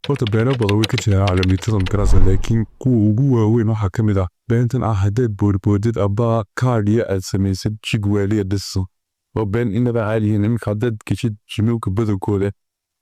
horta beeno badan way ka jiraan caalamiitada magarasa laakiin kuwa ugu waaweyn waxaa ka mid ah beentan ah haddaad boodboodid amba kaadhiya aad samaysid jig waaliya dhiso waa been inaba caadiyihiin iminka haddaad geshid jimowga badankooda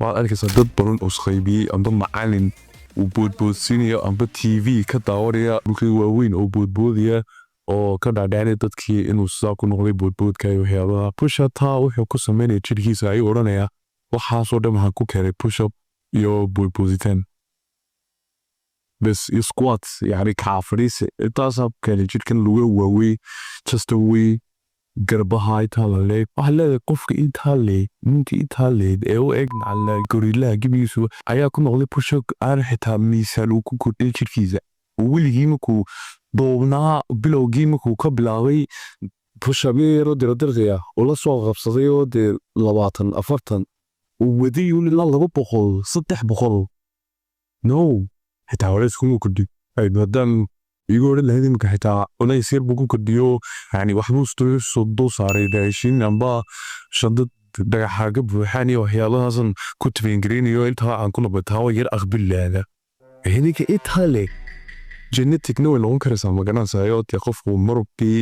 waxaad arkaysaa dad badan oo isqaybiyey amba macalin uu boodboodsiinayo amba tv ka daawanaya dhulkii waaweyn oo boodboodaya oo ka dhaadhaanay dadkii inuu sidaa ku noqday boodboodka iyo waxyaabaha pusha taa wuxuu ku samaynaya jidhkiisa ayuu odhanaya waxaasoo dhan waxaan ku keenay push-up iyo boodbooditaan bes iyo squats yani kaafadhiisi intaasaa ku keenay jidhkan lagu waawey chestawey garbaha intaa la leeg waxaa leedahay qofka intaa leeg ninka intaa leeg ee u eg macala gorillaha gebigiisu ayaa ku noqday push-up aan xitaa miisaan uu ku kordhin jidhkiisa weligii markuu doobnaa bilowgii markuu ka bilaabay push-upyo yaroo diradirqaya oo la soo qabsaday oo dee 40 uu waday ilaa 200 300 no xitaa hore iskuma kordhin haddaan igu odhan lahayd iminka xitaa culays yar buu ku kordhiyo yani waxbuu soo dul saaray raashin amba shadad dhagaxaaga buuxaan iyo waxyaabahaasan ku tabayngareynayo intaa aan ku nabadtaawa yar aqbilaada idinka intaa leeg geneticna way noqon karaysaa magaranaysayo dee qofku marubkii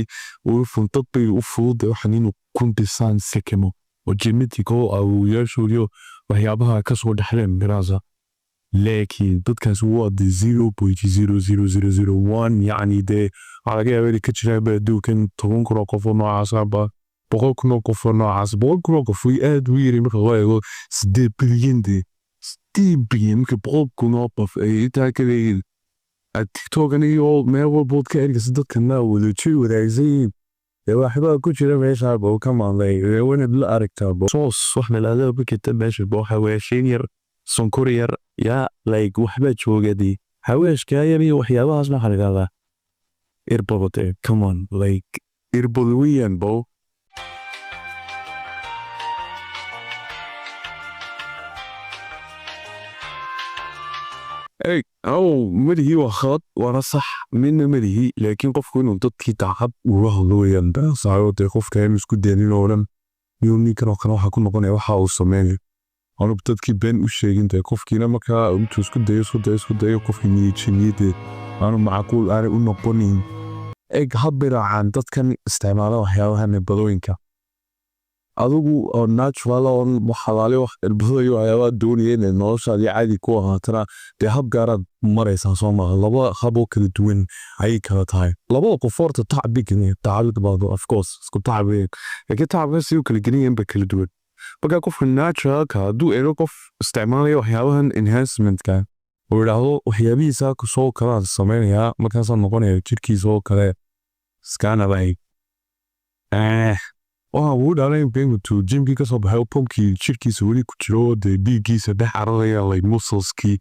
uu funtad bay u fudud waxaan inuu ku dhisaan sekemo oo genetic oo awoowayaashoodiyo waxyaabaha ka soo dhexleen magaranaysa laakiin dadkaas waa de 0.00001 yani dee waxaa laga yaabaa inay ka jiraan adduunkan 10 kun oo qof oo noocaas aba 100 kun oo qof oo noocaas 100 kun oo qof way aad u yiri marka loo eego 8 bilyan de 8 bilyan marka 100 kun oo qof ay intaa ka leeyihiin tiktokan iyo meel walbood ka ergasa dadkana wadaji wadaagsan waxbaa ku jira meesha boo ka maanlay wanad la aragtaa soos wax meelaha bukita meesha boo haweeshin yar sonkor yar yaa like waxba joogadi haweeshka yar iyo waxyaabahaas ma xariirada irbote come on like irbolwiyan boo اي او مدهي وخط وانا صح من مدهي لكن قفكو انو ددكي تعب وهلو يندا صايوتي قفكا يمسكو دينين ولن يومي كانو waxaa ku noqonaya waxa uu sameeyay anu dadkii been u sheegin tay qofkiina marka uu isku dayo qofkii niyadda aanu macquul aan u noqonin eeg habiraan dadkan isticmaala waxyaabaha badooyinka adigu oo natural oo xalaali wax irbadayo ayaaba doonayeen noloshaadi caadi ku ahaatana dee hab gaarad maraysan Soomaaliya laba hab oo kala duwan ay kala tahay laba qof horta tacbigan baado of course isku tacbeen laakiin tacbeen si kala geliyeen ba kala duwan marka qofka natural ka duu eero qof isticmaalayo waxyaabahan enhancement ka oo raado waxyaabihiisa ku soo kala sameeyaa markaas noqonaya jirkiisa oo kale scanner wuu dhalay intuu jimkii ka soo baxay pumpkii jirkiisa weli ku jiro dee dhiiggiisa dhex cararaya like muscleski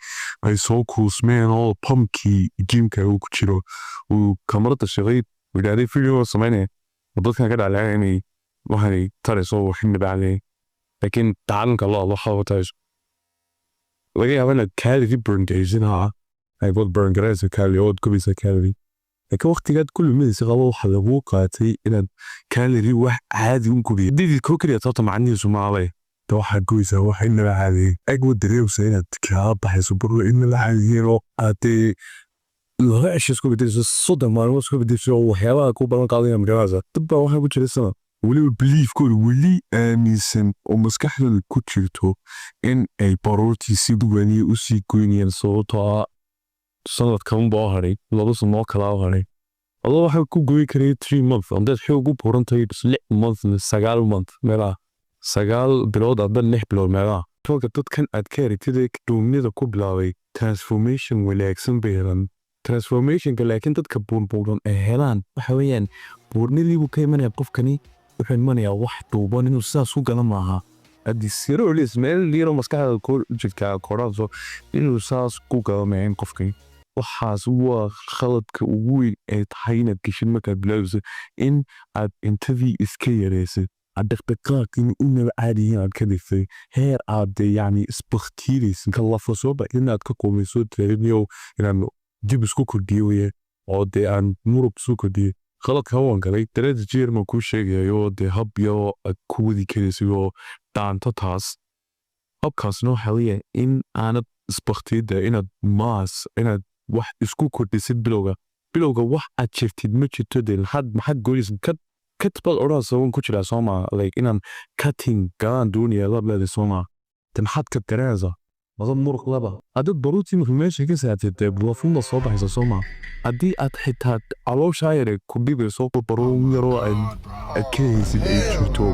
ay soo kuusmeen oo pumpkii jimka uu ku jiro uu kamarada shaqay widaaday video sameynaya dadkan ka dhacay inay waxay tarayso waxin dhacay laakiin tacalunka waxa uu tahay laga yaabaa inaad calorie burn gaysinaha ay bod burn garaysa calorie oo kubisa calorie laakiin waqtigaad ku luminaysa qabo waxa lagu qaatay inaad calorie wax caadi u gubiyo didii koo kaliya sababta macnihiisu maaday waxa goysa wax in la caadi agwo dareewsa inaad ka baxayso burlo in la caadiyo aatee laga isku bedesho soda maalmo isku bedesho waxyaabaha ku badan qaadaya magaalada dabba waxa ku jira sana weli belief kooda weli aaminsan oo maskaxdooda ku jirto in ay baroortii si duwaniye u sii goynayaan sababtoo sanad kan boo haray laba sano kala haray adoo waxa ku gooy karay 3 months andaad xoog u burantay 6 months 9 months meela 9 bilood aad 6 bilood meela tooka dadkan aad ka heritay doomnida ku bilaabay transformation walaagsan beeran transformation laakiin dadka buurbuuran ay helaan waxa weeyaan buurnidii uu ka imanaya qofkani wuxuu imanayaa wax duuban inuu sidaas u gala maaha adii siro meel liiro maskaxda ku jirka koraanso inuu saas ku gala maahan qofkani waxaas waa khaladka ugu weyn ee tahay inaad gashin markaad bilowso in aad intadii iska yaraysid adaqdaqaaqin inaba caadiyin aad ka dhigtay heer aad yani isbaktiiraysin ka lafasooba inaad ka qoomayso tareemiyow inaan dib isku kordhiyo weye oo dee aan murug isku kordhiyo khaladka waan galay dareeda jeerma kuu sheegayo dee hab yaroo aad ku wadi karaysid oo dhaanto taas habkaasna waxaa weeye in aanad isbaktiyada inaad inaad wax isku kordhisid bilowga wax aad jirtid ma jirto dee maxaad goynaysid kat baad odhanaysa waan ku jiraa soomaa like inaan cutting galaan doonaya laad leedahay soomaa de maxaad ka garanaysaa wada muruq laba haddaad baruurtii marka meesha ka saartid dee buwafinda soo baxaysa soomaa haddii aad xitaa calooshaa yare ku dhibayso baruur yaroo aad ka haysid ay jirto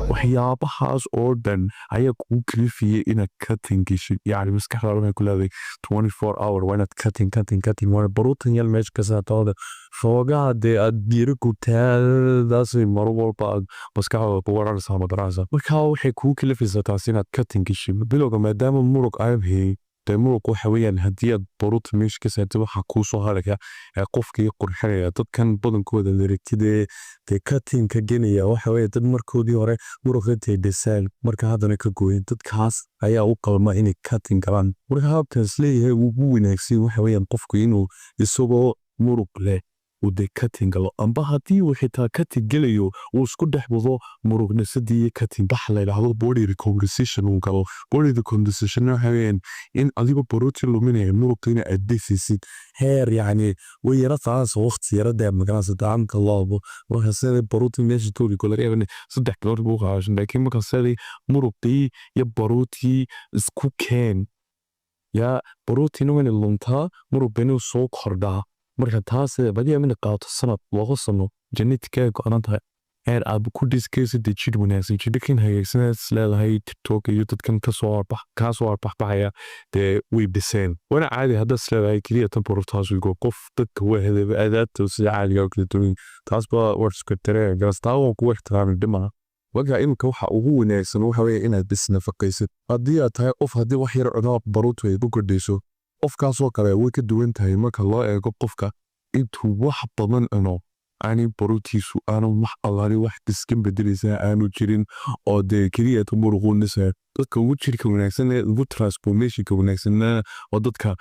waxyaabahaas oo dhan ayaa kugu kalifiyey inaad cutting geshid yacni maskaxdaada waxay ku leedahay 24 hour waa inaad cutting waana baruurtan yar meesha ka saartooda foogaha dee aad diiro gutaadaasay mar walba aad maskaxdaada ku wararaysaa ma garanaysaa markaa waxay kugu kalifaysaa taas inaad cutting geshid bilowga maadaama muruq aad hayay dee muruq waxa weeyaan haddii aad baruurta meesha ka saartid waxaa kuu soo haraya qofkii qurxinaya dadkan badankooda laragtidee dee cutting ka genaya waxa weeye dad markoodii hore muruqa dee dhesaal marka haddana ka gooyin dadkaas ayaa u qalma inay cutting galaan marka habkaas leeyahay ugu wanaagsan waxa weeyaan qofku inuu isagoo muruq leh uu dee cutting galo amba haddii uu xitaa cutting gelayo uu isku dhex wado muruqnisadii iyo cutting bax la yidhaahdo body recomposition uu galo body recomposition waxa weeyaan in adigoo baruurtii luminaya muruqiina aad dhisisid heer yacni way yara qaadaysa waqti yara dee magaranaysa daamka loobo marka sida baruurtii meesha tooligo laga yaaba 3 kilood buu qaadashan laakiin marka sida muruqii iyo baruurtii isku keen yaa baruurtiina wayna luntaa muruqiina soo kordhaa marka taas badiyaa mina qaato sanad 2 sano genetically go'an tahay heer aad ku dhiskaysid jidh wanaagsan jidhkan hagaagsanad leedahay tiktok iyo dadkan ka soo baxaya dee way dhiseen wana caadi hadda leedahay kaliya tan baruurtaas ugu qof dadka waa hadaba aadaadta sida caadiga oo kala duwan taas baa warska taree gaastaa oo ku ixtiraamin dhima waxa imka waxa ugu wanaagsan waxa weeye inaad bis nafaqaysid haddii aad tahay qof haddii wax yar cuno baruurtu ay ku kordhiso qofkaasoo kale way ka duwan tahay marka loo eego qofka intuu wax badan cuno aanay baruurtiisu aanu wax allaani wax iskan bedelaysaa aanu jirin oo dee keliya ta muruquunisa dadka ugu jirka wanaagsan ee ugu transformationka wanaagsanna oo dadka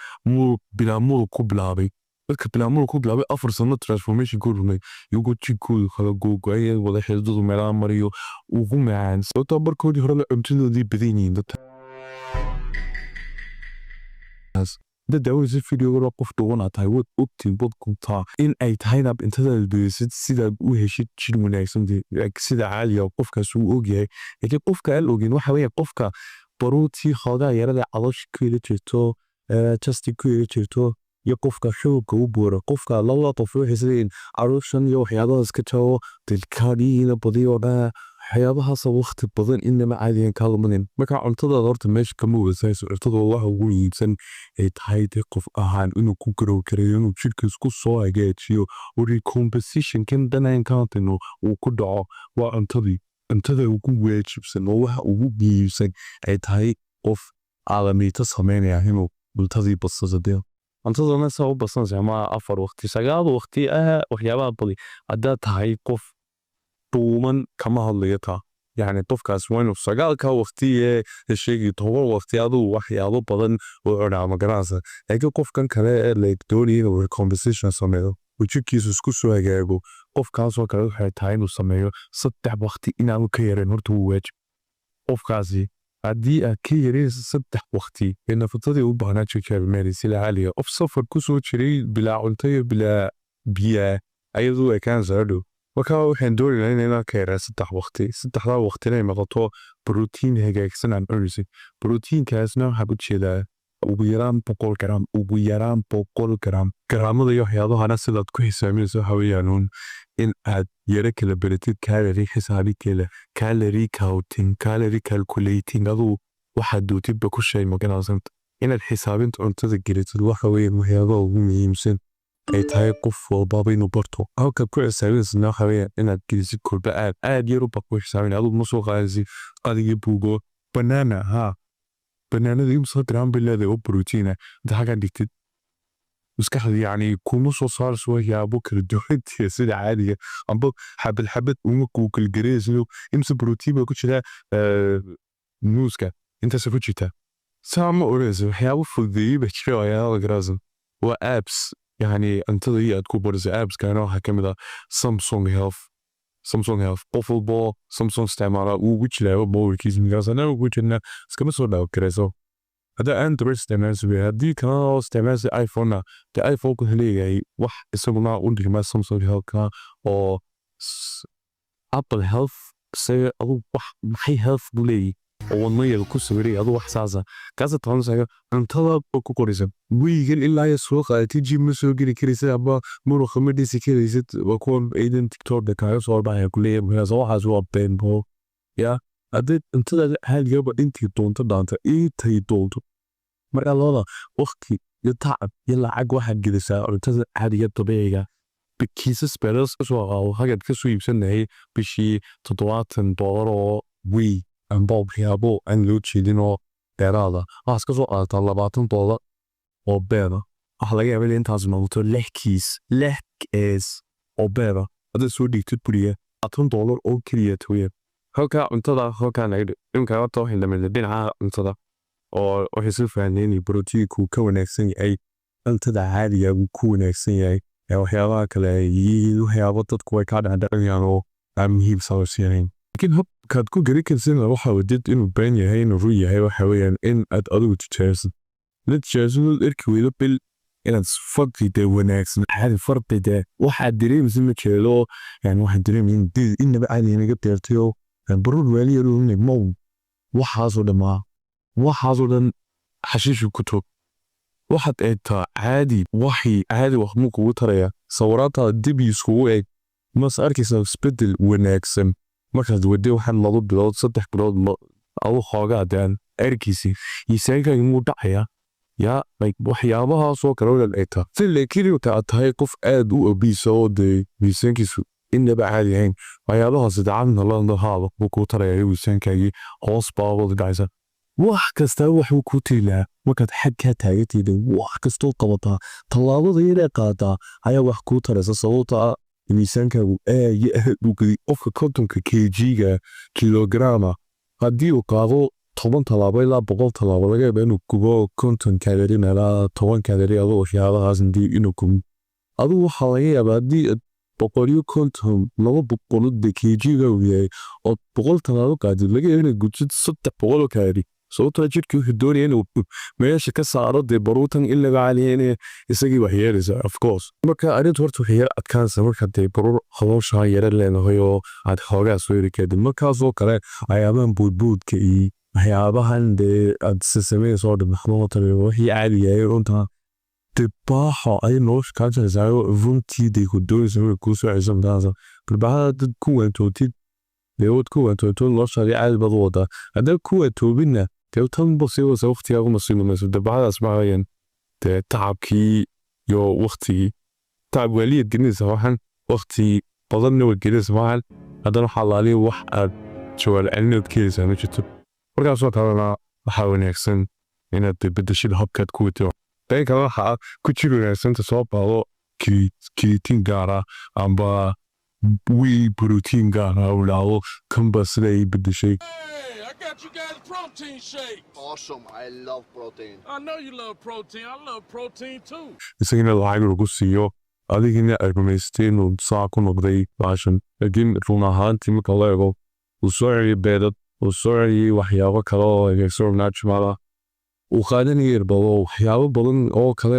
bilaa muruq ku bilaabay dadka bilaa muruq ku bilaabay 4 sano transformation ku rumay iyagu jidhkoodu kala googaya wada xididadu meelaha mariyo ugu macaan sababtoo markoodii hore la cuntadoodii badan yihiin dadka dawladda fiidiyowga qof dhuwan tahay wad ogtiin bodkunta in ay tahay intada beesid sida u heshid jidh wanaagsan sida caadiga qofkaas uu ogyahay laakiin qofka aan ogin waxa weeye qofka baruurtii xoogaa yarada caloosha ku yara jirto just ku yara jirto iyo qofka xoogga u buura qofka labada qof waxay sideen calooshan iyo waxyaabahaas ka jawo dilkaadiina badiyo dhaa waxyaabahaas waqti badan inama caadiyan ka lumanin marka cuntadaada horta meesha kama wasayso cuntada waxa ugu iibsan ay tahay dee qof ahaan inuu ku garow karayo inuu jidhka isku soo hagaajiyo oo recomposition kan dhanaan kaantino uu ku dhaco waa cuntada ugu waajibsan oo waxa ugu iibsan ay tahay qof caalamiita sameynaya inuu cuntadii badsado cuntadana saa u badsanaysa ma 4 waqti 9 waqti waxyaabaha badi haddaad tahay qof duuman kama hadlayo taa yacni qofkaas waa inuu 9 waqti ee sheegi 10 waqti aduu waxyaabo badan oo cunaa ma garanaysa laakiin qofkan kale ee like doonaya inuu recomposition sameeyo wajibkiisu isku soo hagaago qofkaasoo kale waxay tahay inuu sameeyo 3 waqti inaanu ka yarin horta wuu waajib qofkaasi haddii aad ka yaraysa 3 waqti ee nafaqadii u baahnaa jirka meelisila caaliga qof safar ku soo jiray bilaa cunto iyo bilaa biyo ayadoo ay kaan saadho marka waxaan doonaynaa inaan ka yaraa 3 waqti 3 waqtina ay noqoto borotiin hagaagsan aan cunaysid borotiinkaasna waxaa ku jeedaa ugu yaraan 100 gram garaamada iyo waxyaabahana sidaad ku xisaaminayso waxa weeyaan in aad yara kala beratid calorie xisaabikeeda calorie counting calorie calculating aduu waxaad dootidba ku sheeg maganaysan inaad xisaabinta cuntada gelatid waxa weeyaan waxyaabaha ugu muhiimsan ay tahay qof walbaba inuu barto halka ku xisaabinaysa waxa weeyaan inaad gelisid kolba aad yar u baq ku xisaabin aduu ma soo qaadaysid qadigii buugo banana banaanada imsa gram bileeday oo borotiina inta halkan dhigtid maskaxda yacni kuma soo saarayso waxyaabo kala duwantiya sida caadiga amba xabad uma kuu kala garaysiyo imsa borotiin baa ku jira muuska intaas ku jirta saa ma orayso waxyaabo fududeeyey baa jira waxyaaba garaasan waa apps yacni cuntada iyo aad ku barayso appskana waxaa ka mid ah Samsung Health qof walbo Samsung isticmaala uu ugu jiraaba mobilkiisa migaasana ugu jirna iskama soo dhaawo karayso هذا Android isticmaalsi weeye haddii kalena oo isticmaalsi iPhone-na dee iPhone wuxuu leeyahay wax isaguna u dhigma Samsung Health-ka oo Apple Health isaga aduu wax maxay health buu leeyahay oo wadnayaga ku sawiray aduu wax saasa kaasa tabansayo cuntada ku qoraysan wiigan ilaa ay soo qaadatay gym ma soo geli karaysa ama muruqa ma dhisi karaysid waa kuwan aydan TikTok da kaaga soo baxaya ku leeyahay markaas waxaas waa been bo ya hadii cuntada haligaba intii doonto dhaanta intay doonto marka looda waqti iyo tacab iyo lacag waxaad gelisaa cuntada caadiga dabiiciga kiisas beelas soo qaado hagad ka soo iibsanahay bishii $70 oo wii amba waxyaabo aan loo jeedin oo dheeraada waxaad ka soo qaadataa $20 oo beera waxa laga yaabaa intaas noqoto 6 kiis oo beera hadda soo dhigtid buriya $10 oo kaliya tooyay halka cuntada halka nayd imka wato waxay dhameeyay dhinaca cuntada oo waxay soo faaneeyay borotiinku ka wanaagsan yahay cuntada caadiga ku wanaagsan yahay waxyaabaha kale iyo waxyaabo dadku way ka dhacdhacayaan oo aan muhiim sawirsiin laakiin habkaad ku gari karsan waxa wadid inuu been yahay inuu ru yahay waxa weeyaan in aad adigu tijaabsid la tijaabsid erkiweydo bil inaad fadhida wanaagsan caadi fardida waxaad dareemaysid ma jeelo yani waxaad dareemaysid inaba caadi inaga beertayo barur waliyo inuu mow waxaasoo dhan xashiishu ku tog waxaad eegtaa caadi waxii caadi wax mu kugu taraya sawiraanta dib iskugu eeg mas arkaysa isbedel wanaagsan markaad wadi waxaan 2 bilood 3 bilood aw xoogaadaan erkiisi isaaga inuu dhacaya ya like waxyaabaha soo kala eegtaa si leekiin ta tahay qof aad u obiso de miisaankiisu inaba caadi ahayn waxyaabaha sadacadna la haabo ku taraya miisaankaagi hoos baabad dhacaysa wax kasta wuxuu ku tiilaa markaad xag ka taagtid wax kasto qabataa talaabada inay qaadaa ayaa wax ku taraysa sababta miisaankaagu u gadi qofka kontonka kg-ga kilograma haddii uu qaado 10 talaabo ilaa 100 talaabo laga yaabaa inuu kubo 50 kalori ilaa 10 kalori adoo waxyaabahaas inuu kubo aduu waxaa laga yaabaa haddii 150 200 kg-ga uu yahay oo 100 talaabo qaadid laga yaabaa inaad gudsid 300 kalori sababta jirku wuxuu doonaya inuu meesha ka saaro dee baruutan in laga caliyo isagii wax yeelaysa of course marka arintu horta waxay yar adkaanaysa marka dee baruur hawsha yara leenahay oo aad xoogaa soo yiri kadib markaasoo kale ayaaban buudbuudka iyo waxyaabahan dee aad sameeyso oo dhamaxmo tareeyo wixii caadi yahay runta tibaaxa ay noosh ka jirayso runtii dee ku doonaysa inuu ku soo ceshan taasa barbahada dad ku wantootid deewad ku wantootid loo shaqay caadi bad wada hadda ku wantoobina dee tan basiibo waqtiga ugu masuulimayso dabacadaas maayan dee tacabkii iyo waqtigii tacab waaliyad gelinaysa waxaan waqti badanna waa gelinaysa waxaan haddana waxaa laaliya wax aad jawaal celinood kelaysaa ma jirto markaasoo kalena waxaa wanaagsan inaad bedeshid habkaad ku wato been kale waxaa ku jir wanaagsanta soo baado kiritiin gaara amba wii protein gaara u dhaado kanba sida ay bedeshay You guys protein shake. Awesome. I love protein. I know you love protein. I love protein too. isagina lacag lagu siiyo adigina ay rumaysteen inuu saa ku noqday baashan laakiin run ahaantii marka la eego uu soo celiyay beedad uu soo celiyay waxyaabo kale oo extraordinary uu qaadanayay irbado waxyaabo badan oo kale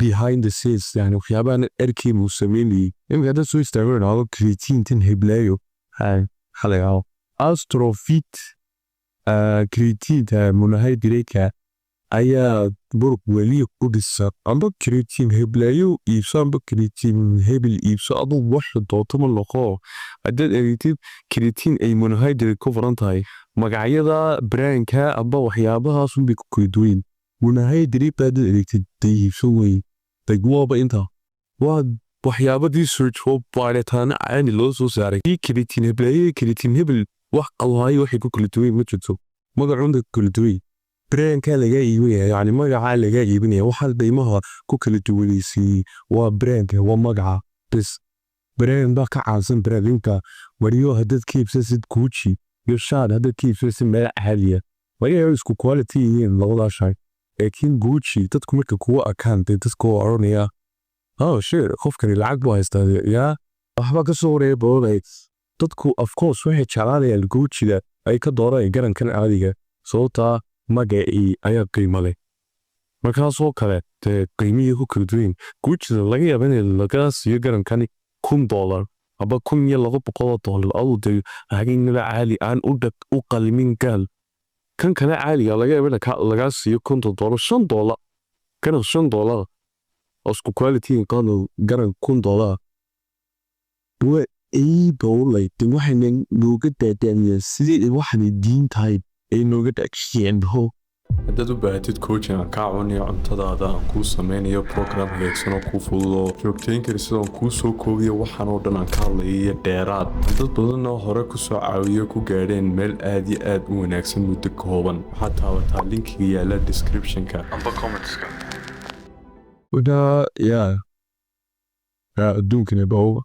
behind the scenes yani waxyaabahan erkii muu sameynayay imika hadda soo istaaganaado creatine heblayo xalayaal astrofit creatine monohydrate ayaa buruk weli u dhisa amba creatine heblayo iibso amba creatine hebel iibso aduu wax doonto ma noqo haddaad eegtid creatine ay monohydrate ku furan tahay magacyada brandka amba waxyaabahaas unbay ku kala duwan monohydrate baad eegtid iibso wey dagwaba inta waa waxyaabadii search for baaritaana caani loo soo saaray creatine heblayo creatine hebel wax qalaayo waxay ku kala duwan ma jirto magacunda ku kala duwan brandka laga iibinaya yani magaca laga iibinaya waxa qiimaha ku kala duwanaysi waa brandka waa magaca bas brand ba ka caansan brandinka wariyo hadad kiibsasid Gucci iyo shaad hadad kiibsasid meel caadiya wariyo isku quality yihiin labada shay laakiin Gucci dadku marka kuwa account dadku oranaya shit qofkani lacag buu haystaa ya waxba ka soo wareey booday dadku of course waxay jeclaanayaan Gucci-da ay ka doorayaan garankan caadiga sababta magacii ayaa qiimo leh markaasoo kale dee qiimihii ku kala duwan guujida laga yaaba in laga siiyo garankani $1 aba $1,200 aduu dee haginaba caali aan u qalimin gaal kan kale caaliga laga yaaba lagaa siiyo $50 $5 garan $5 osku quality qaado garan $1 waa dowlay de waxayna nooga daadaaliyeen sidii waxaanay diin tahay ay nooga dhacsheenho haddaad u baahatid coaching aan kaa caawinayo cuntadaada aan kuu sameynayo program hagaagsan oo kuu fududo joogtayn kari sidaan kuu soo koobiyo waxaan oo dhan aan ka hadlayo dheeraad dad badanna hore ku soo caawiyo ku gaadheen meel aad iyo aad u wanaagsan muddo kooban waxaad taabataa linkiga yaala descriptionka amba commentska yaa adduunkana bawba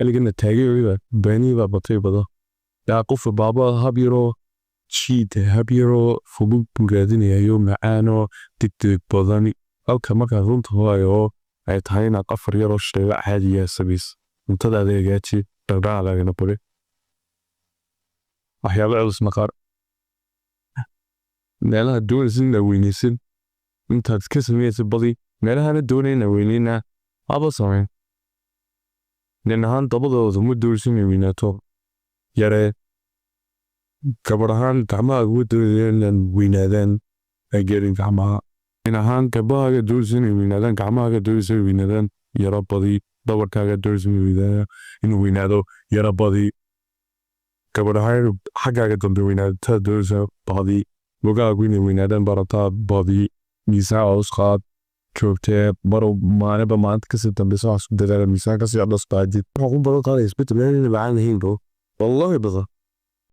eligana taageerida baaniba batay bada yaa qof baaba hab yaroo jidh hab yaroo fudud buu raadinayo macaano degdeg badan halka markaa runta waayo ay tahay inaad afar yaroo sheega caadiya sabiis cuntadaada hagaaji dhaqdhaqaagana bari waxyaabo culus maqaar meelaha doonaysa inaad weynaysid intaad ka sameynaysid badi meelahana doonaya inaad weynayna haba sameyn nin ahaan dabadooda ma doonaysa inay weynaato yaree gabar ahaan gacmahaaga uga doonaya inaan weynaadaan ay geerin gacmaha nin ahaan gabahaaga doonaysa inay weynaadaan gacmahaaga doonaysa inay weynaadaan yara badi dabarkaaga doonaysa inuu weynaado yara badi gabar ahaan xaggaaga dambe weynaadataa doonaysa badi lugaagu inay weynaadaan barataa badi miisaan culus qaad joogtee barow maalinba maalinta kasii dambeysa waxaa isku dadaala miisaan kasii adhas baajid waxaa ku badan qaadaya isbeddel inay macaan lahayn bro wallahi bada